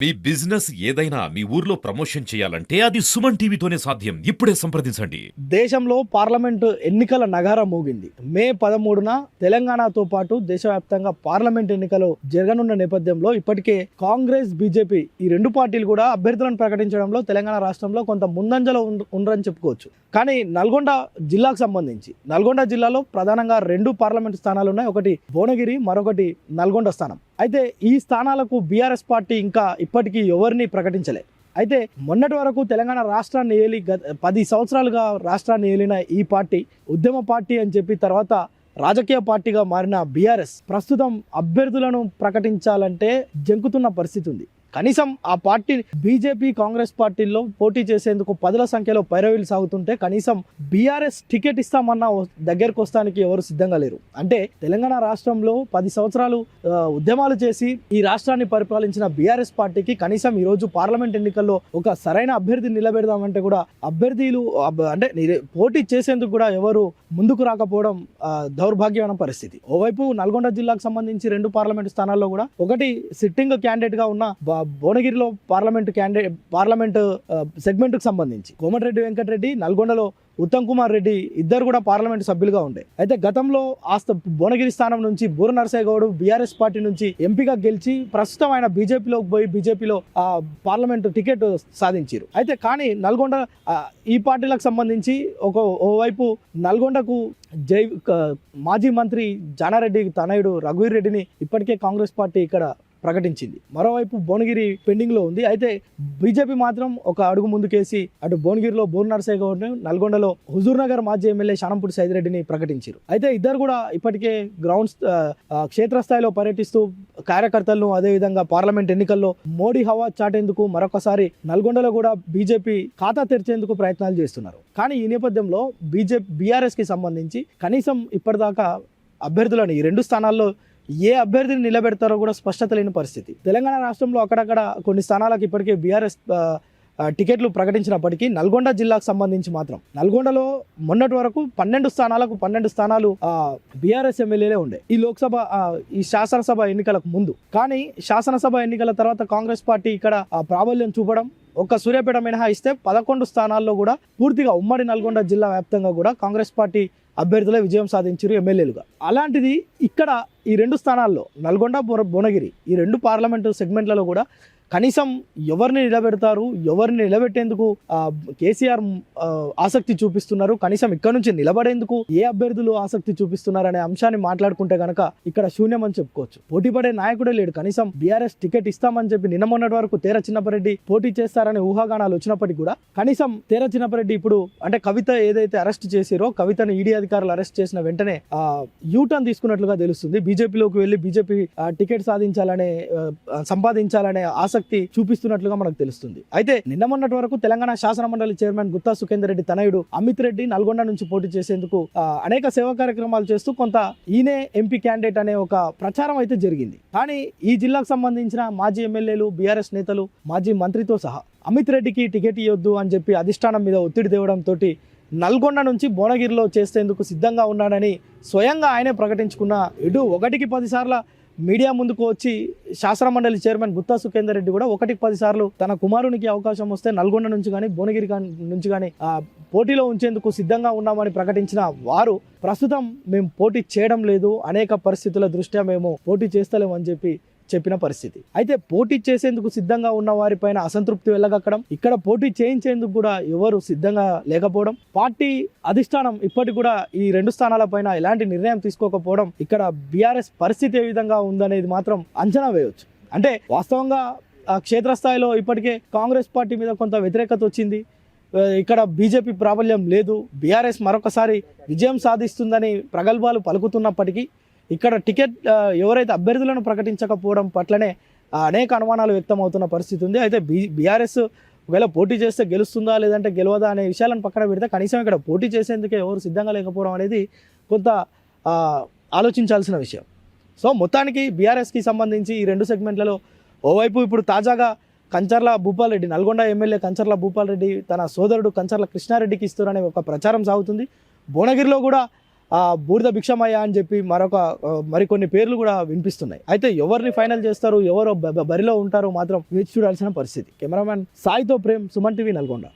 మీ business ఏదైనా మీ ఊర్లో promotion చేయాలంటే అది సుమన్ టీవీతోనే సాధ్యం. ఇప్పుడే సంప్రదించండి. దేశంలో పార్లమెంటు ఎన్నికల నగారా మోగింది. మే 13న తెలంగాణతో పాటు దేశవ్యాప్తంగా పార్లమెంట్ ఎన్నికలు జరగనున్న నేపథ్యంలో ఇప్పటికే కాంగ్రెస్, బీజేపీ ఈ రెండు పార్టీలు కూడా అభ్యర్థులను ప్రకటించడంలో తెలంగాణ రాష్ట్రంలో కొంత ముందంజలో ఉండరని చెప్పుకోవచ్చు. కానీ నల్గొండ జిల్లాకు సంబంధించి నల్గొండ జిల్లాలో ప్రధానంగా రెండు పార్లమెంట్ స్థానాలు ఉన్నాయి. ఒకటి భువనగిరి, మరొకటి నల్గొండ స్థానం. అయితే ఈ స్థానాలకు బీఆర్ఎస్ పార్టీ ఇంకా ఇప్పటికీ ఎవరిని ప్రకటించలే. అయితే మొన్నటి వరకు తెలంగాణ రాష్ట్రాన్ని ఏలి 10 సంవత్సరాలుగా రాష్ట్రాన్ని ఏలిన ఈ పార్టీ ఉద్యమ పార్టీ అని చెప్పి తర్వాత రాజకీయ పార్టీగా మారిన బీఆర్ఎస్ ప్రస్తుతం అభ్యర్థులను ప్రకటించాలంటే జంకుతున్న పరిస్థితి ఉంది. కనీసం ఆ పార్టీ బీజేపీ, కాంగ్రెస్ పార్టీల్లో పోటీ చేసేందుకు 10ల సంఖ్యలో పైరవీలు సాగుతుంటే కనీసం బీఆర్ఎస్ టికెట్ ఇస్తామన్న దగ్గరకు వస్తానికి ఎవరు సిద్ధంగా లేరు. అంటే తెలంగాణ రాష్ట్రంలో 10 సంవత్సరాలు ఉద్యమాలు చేసి ఈ రాష్ట్రాన్ని పరిపాలించిన బీఆర్ఎస్ పార్టీకి కనీసం ఈరోజు పార్లమెంట్ ఎన్నికల్లో ఒక సరైన అభ్యర్థిని నిలబెడదామంటే కూడా అభ్యర్థులు అంటే పోటీ చేసేందుకు కూడా ఎవరు ముందుకు రాకపోవడం దౌర్భాగ్యమైన పరిస్థితి. ఓవైపు నల్గొండ జిల్లాకు సంబంధించి రెండు పార్లమెంటు స్థానాల్లో కూడా ఒకటి సిట్టింగ్ క్యాండిడేట్ గా ఉన్న భువనగిరిలో పార్లమెంట్ సెగ్మెంట్ కు సంబంధించి కోమటిరెడ్డి వెంకటరెడ్డి, నల్గొండలో ఉత్తమ్ కుమార్ రెడ్డి ఇద్దరు కూడా పార్లమెంట్ సభ్యులుగా ఉండే. అయితే గతంలో భువనగిరి స్థానం నుంచి బూర నరసయ్య గౌడ్ బీఆర్ఎస్ పార్టీ నుంచి ఎంపీగా గెలిచి ప్రస్తుతం ఆయన బీజేపీలోకి పోయి బీజేపీలో పార్లమెంట్ టికెట్ సాధించారు. అయితే కానీ నల్గొండ ఈ పార్టీలకు సంబంధించి ఓవైపు నల్గొండకు మాజీ మంత్రి జానారెడ్డి తనయుడు రఘువీర్ రెడ్డిని ఇప్పటికే కాంగ్రెస్ పార్టీ ఇక్కడ ప్రకటించింది. మరోవైపు భువనగిరి పెండింగ్ లో ఉంది. అయితే బీజేపీ మాత్రం ఒక అడుగు ముందుకేసి అటు భువనగిరిలో బూర నరసయ్య గౌడ్, నల్గొండలో హుజూర్ నగర్ మాజీ ఎమ్మెల్యే శానంపూడి సైదిరెడ్డిని ప్రకటించారు. అయితే ఇద్దరు కూడా ఇప్పటికే క్షేత్రస్థాయిలో పర్యటిస్తూ కార్యకర్తలను అదేవిధంగా పార్లమెంట్ ఎన్నికల్లో మోడీ హవా చాటేందుకు మరొకసారి నల్గొండలో కూడా బీజేపీ ఖాతా తెరిచేందుకు ప్రయత్నాలు చేస్తున్నారు. కానీ ఈ నేపథ్యంలో బీఆర్ఎస్ కి సంబంధించి కనీసం ఇప్పటిదాకా అభ్యర్థులను ఈ రెండు స్థానాల్లో ఏ అభ్యర్థిని నిలబెడతారో కూడా స్పష్టత లేని పరిస్థితి. తెలంగాణ రాష్ట్రంలో అక్కడక్కడ కొన్ని స్థానాలకు ఇప్పటికే బీఆర్ఎస్ టికెట్లు ప్రకటించినప్పటికీ నల్గొండ జిల్లాకు సంబంధించి మాత్రం నల్గొండలో మొన్నటి వరకు 12 స్థానాలు బీఆర్ఎస్ ఎమ్మెల్యేలే ఉండే ఈ శాసనసభ ఎన్నికలకు ముందు. కానీ శాసనసభ ఎన్నికల తర్వాత కాంగ్రెస్ పార్టీ ఇక్కడ ప్రాబల్యం చూపడం, ఒక్క సూర్యాపేట మినహాయిస్తే 11 స్థానాల్లో కూడా పూర్తిగా ఉమ్మడి నల్గొండ జిల్లా వ్యాప్తంగా కూడా కాంగ్రెస్ పార్టీ అభ్యర్థులే విజయం సాధించారు ఎమ్మెల్యేలుగా. అలాంటిది ఇక్కడ ఈ రెండు స్థానాల్లో నల్గొండ, భువనగిరి ఈ రెండు పార్లమెంటు సెగ్మెంట్లలో కూడా కనీసం ఎవరిని నిలబెడతారు, ఎవరిని నిలబెట్టేందుకు కేసీఆర్ ఆసక్తి చూపిస్తున్నారు, కనీసం ఇక్కడ నుంచి నిలబడేందుకు ఏ అభ్యర్థులు ఆసక్తి చూపిస్తున్నారు అనే అంశాన్ని మాట్లాడుకుంటే గనక ఇక్కడ శూన్యం అని చెప్పుకోవచ్చు. పోటీ పడే నాయకుడే లేడు. కనీసం బీఆర్ఎస్ టికెట్ ఇస్తామని చెప్పి నిన్న మొన్నటి వరకు తేర చిన్నపరెడ్డి పోటీ చేస్తారనే ఊహాగానాలు వచ్చినప్పటికీ కూడా కనీసం తేర చిన్నపరెడ్డి ఇప్పుడు అంటే కవిత ఏదైతే అరెస్ట్ చేసిరో, కవితను ఈడీ అధికారులు అరెస్ట్ చేసిన వెంటనే యూటర్న్ తీసుకున్నట్లుగా తెలుస్తుంది. బీజేపీలోకి వెళ్లి బీజేపీ టికెట్ సంపాదించాలనే ఆసక్తి చూపిస్తున్నట్లుగా మనకు తెలుస్తుంది. అయితే నిన్న మొన్నటి వరకు తెలంగాణ శాసన మండలి చైర్మన్ గుత్తా సుఖేందర్ రెడ్డి తనయుడు అమిత్ రెడ్డి నల్గొండ నుంచి పోటీ చేసేందుకు అనేక సేవా కార్యక్రమాలు చేస్తూ కొంత ఈయనే ఎంపీ క్యాండిడేట్ అనే ఒక ప్రచారం అయితే జరిగింది. కానీ ఈ జిల్లాకు సంబంధించిన మాజీ ఎమ్మెల్యేలు, బీఆర్ఎస్ నేతలు, మాజీ మంత్రితో సహా అమిత్ రెడ్డికి టికెట్ ఇవ్వద్దు అని చెప్పి అధిష్టానం మీద ఒత్తిడి తేవడంతో నల్గొండ నుంచి భువనగిరిలో చేసేందుకు సిద్ధంగా ఉన్నాడని స్వయంగా ఆయనే ప్రకటించుకున్న ఇటు 1కి 10 సార్ల మీడియా ముందుకు వచ్చి శాసన మండలి చైర్మన్ గుత్తా సుఖేందర్ రెడ్డి కూడా 1కి 10 సార్లు తన కుమారునికి అవకాశం వస్తే నల్గొండ నుంచి కానీ భువనగిరి నుంచి కానీ పోటీలో ఉంచేందుకు సిద్ధంగా ఉన్నామని ప్రకటించిన వారు ప్రస్తుతం మేము పోటీ చేయడం లేదు, అనేక పరిస్థితుల దృష్ట్యా మేము పోటీ చేస్తలేమని చెప్పిన పరిస్థితి. అయితే పోటీ చేసేందుకు సిద్ధంగా ఉన్న వారిపైన అసంతృప్తి వెళ్ళగక్కడం, ఇక్కడ పోటీ చేయించేందుకు కూడా ఎవరు సిద్ధంగా లేకపోవడం, పార్టీ అధిష్టానం ఇప్పటికి కూడా ఈ రెండు స్థానాలపైన ఎలాంటి నిర్ణయం తీసుకోకపోవడం, ఇక్కడ బీఆర్ఎస్ పరిస్థితి ఏ విధంగా ఉందనేది మాత్రం అంచనా వేయవచ్చు. అంటే వాస్తవంగా క్షేత్రస్థాయిలో ఇప్పటికే కాంగ్రెస్ పార్టీ మీద కొంత వ్యతిరేకత వచ్చింది. ఇక్కడ బీజేపీ ప్రాబల్యం లేదు, బీఆర్ఎస్ మరొకసారి విజయం సాధిస్తుందని ప్రగల్భాలు పలుకుతున్నప్పటికీ ఇక్కడ టికెట్ ఎవరైతే అభ్యర్థులను ప్రకటించకపోవడం పట్లనే అనేక అనుమానాలు వ్యక్తం అవుతున్న పరిస్థితి ఉంది. అయితే బీఆర్ఎస్ ఒకవేళ పోటీ చేస్తే గెలుస్తుందా లేదంటే గెలవదా అనే విషయాలను పక్కన పెడితే కనీసం ఇక్కడ పోటీ చేసేందుకే ఎవరు సిద్ధంగా లేకపోవడం అనేది కొంత ఆలోచించాల్సిన విషయం. సో మొత్తానికి బీఆర్ఎస్కి సంబంధించి ఈ రెండు సెగ్మెంట్లలో ఓవైపు ఇప్పుడు తాజాగా కంచర్ల భూపాల్ రెడ్డి, నల్గొండ ఎమ్మెల్యే కంచర్ల భూపాల్ రెడ్డి తన సోదరుడు కంచర్ల కృష్ణారెడ్డికి ఇస్తున్నారనే ఒక ప్రచారం సాగుతుంది. భువనగిరిలో కూడా బూడిద భిక్షమయ్య అని చెప్పి మరికొన్ని పేర్లు కూడా వినిపిస్తున్నాయి. అయితే ఎవరిని ఫైనల్ చేస్తారు, ఎవరు బరిలో ఉంటారో మాత్రం వేచి చూడాల్సిన పరిస్థితి. కెమెరామ్యాన్ సాయితో ప్రేమ్, సుమన్ టీవీ, నల్గొండ.